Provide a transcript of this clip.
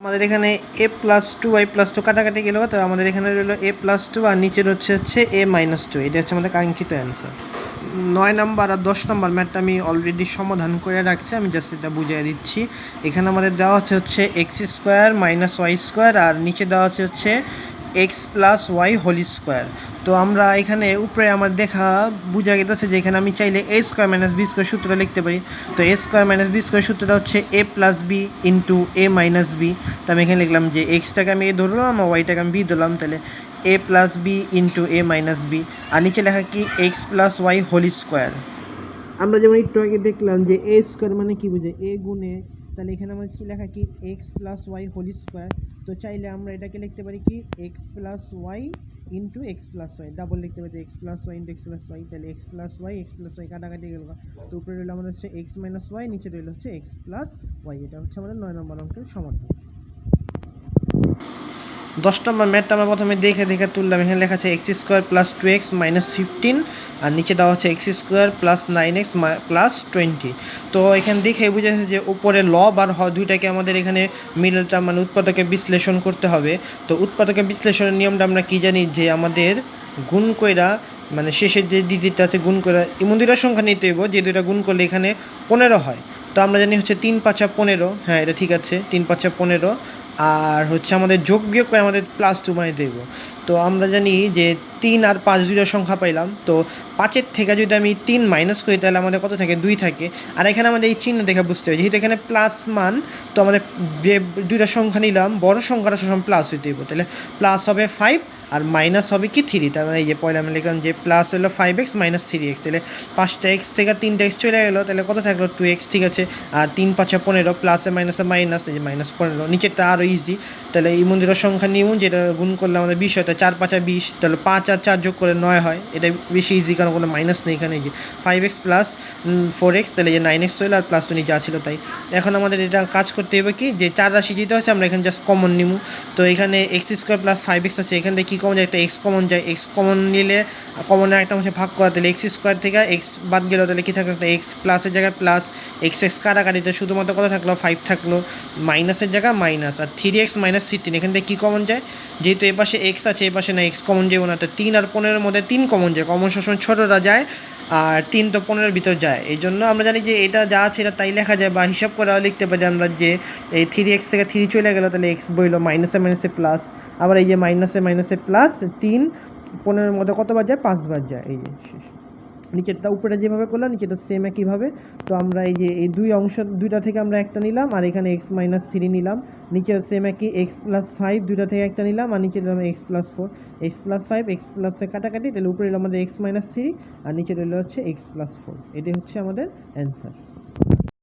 আমাদের এখানে a+2 y+2 কাটাকাটি গেল, তো আমাদের এখানে রইল a+2 আর নিচের হচ্ছে a-2। এটা হচ্ছে আমাদের কাঙ্ক্ষিত অ্যান্সার। 9 নাম্বার আর 10 নাম্বার ম্যাথটা আমি অলরেডি সমাধান করে রাখছি, আমি জাস্ট এটা বুঝিয়ে দিচ্ছি। এখানে আমাদের দেওয়া হচ্ছে x² - y² আর নিচে দেওয়া হচ্ছে x + y হোল স্কোয়ার। তো আমরা এখানে উপরে আমার দেখা বোঝা গেছে যে এখানে আমি চাইলে a² - b² সূত্রটা লিখতে পারি। তো a² - b² সূত্রটা হচ্ছে a + b × a - b। তো আমি এখানে লিখলাম যে এক্সটাকে আমি a ধরলাম আর ওয়াইটাকে আমি b ধরলাম, তাহলে a + b × a - b। আর নিচে লেখা কি x + y হোল স্কোয়ার। আমরা যেমন একটু আগে দেখলাম যে a² মানে কি বুঝে a গুণে, তাহলে এখানে আমার কি লেখা কি x + y হোল স্কোয়ার। তো চাইলে আমরা এটাকে লিখতে পারি কি x + y × x + y, double লিখতে পারি x + y × x + y। তাহলে x + y কাটাকাটি গেল, তো উপরে রইল আমাদের হচ্ছে x - y, নিচে রইল হচ্ছে x + y। এটা হচ্ছে আমাদের 9 নম্বর অঙ্কের সমাধান। 10 নম্বর ম্যাথটা আমরা প্রথমে দেখে তুললাম। এখানে লেখা আছে x² + 2x - 15 আর নিচে দেওয়া হচ্ছে x² + 9x + 20। তো এখানে দেখে বোঝা যাচ্ছে যে উপরে লব আর হর দুইটাকে আমাদের এখানে মিডলটা মানে উৎপাদকে বিশ্লেষণ করতে হবে। তো উৎপাদকে বিশ্লেষণের নিয়মটা আমরা কি জানি, যে আমাদের গুণ কইরা মানে শেষের যে ডিজিটটা আছে গুণ কইরা এমন দুইটা সংখ্যা নিতে হইব যে দুইটা গুণ করলে এখানে 15 হয়। তো আমরা জানি হচ্ছে 3 × 5 = 15। হ্যাঁ, এটা ঠিক আছে, 3 × 5 = 15। আর হচ্ছে আমাদের যোগ বিয়োগ করে আমাদের +2 মানে দেব। তো আমরা জানি যে 3 আর 5 দুইটা সংখ্যা পাইলাম। তো 5-এর থেকে যদি আমি 3 মাইনাস করি তাহলে আমাদের কত থাকে, 2 থাকে। আর এখানে আমাদের এই চিহ্ন দেখে বুঝতে হবে যেহেতু এখানে প্লাস মান, তো আমাদের যে দুইটা সংখ্যা নিলাম বড় সংখ্যাটা সবসময় প্লাস হইতে হবে। তাহলে প্লাস হবে 5 আর মাইনাস হবে কি 3। তার মানে এই যে পয়লা আমি লিখলাম যে প্লাস হলো 5x - 3x। তাহলে 5টা x থেকে 3টা x চলে গেলো, তাহলে কত থাকলো 2x। ঠিক আছে, আর 3 × 5 = 15, প্লাসে মাইনাসে মাইনাস, এই যে -15। নিচেরটা আরও ইজি, তাহলে এই মন্দিরের সংখ্যা নিব যেটা গুণ করলে আমাদের 20 হয়, তাহলে 4 × 5 = 20। তাহলে 5 আর 4 যোগ করে 9 হয়, এটা বেশি ইজি কারণ কোনো মাইনাস নেই এখানে। যে 5x + 4x, তাহলে যে 9x হইল আর প্লাস 20 যা ছিল তাই। এখন আমাদের এটা কাজ করতে হবে কি, যে 4 রাশি যেটা আছে আমরা এখানে জাস্ট কমন নিব। তো এখানে x² + 5x আছে, এখান থেকে কী কমন যায়, একটা x কমন যায়। x কমন নিলে কমনের একটা হচ্ছে ভাগ করা, তাহলে x² থেকে x বাদ গেল, তাহলে কী থাকলো, একটা x প্লাসের জায়গায় প্লাস, x কাটাকাটিতে শুধুমাত্র কত থাকলো 5 থাকলো, মাইনাসের জায়গায় মাইনাস। আর 3x - 15 এখান থেকে কী কমন যায়, যেহেতু এ পাশে x আছে এ পাশে না, x কমন যাবো না। তো 3 আর 15-এর মধ্যে 3 কমন যায়, কমন সবসময় ছোটোটা যায় আর 3 তো 15-এর ভিতর যায়। এই জন্য আমরা জানি যে এটা যা আছে এটা তাই লেখা যায়, বা হিসাব করেও লিখতে পারি আমরা যে এই 3x থেকে 3 চলে গেলো, তাহলে x বইল মাইনাসে মাইনাসে প্লাস। আবার এই যে মাইনাসে মাইনাসে প্লাস, 3 15-এর মধ্যে কতবার যায়, 5 বার যায়। এই যে শেষ। নিচেরটা উপরে যেভাবে করলাম নিচেরটা সেম একইভাবে। তো আমরা এই যে এই দুই অংশ দুইটা থেকে আমরা একটা নিলাম আর এখানে x - 3 নিলাম। নিচে সেম একই x + 5 দুইটা থেকে একটা নিলাম আর নিচে দিলাম x + 4। x + 5 x + কাটাকাটি, তাহলে উপরে রইল আমাদের x - 3 আর নিচে রইল হচ্ছে x + 4। এটাই হচ্ছে আমাদের অ্যান্সার।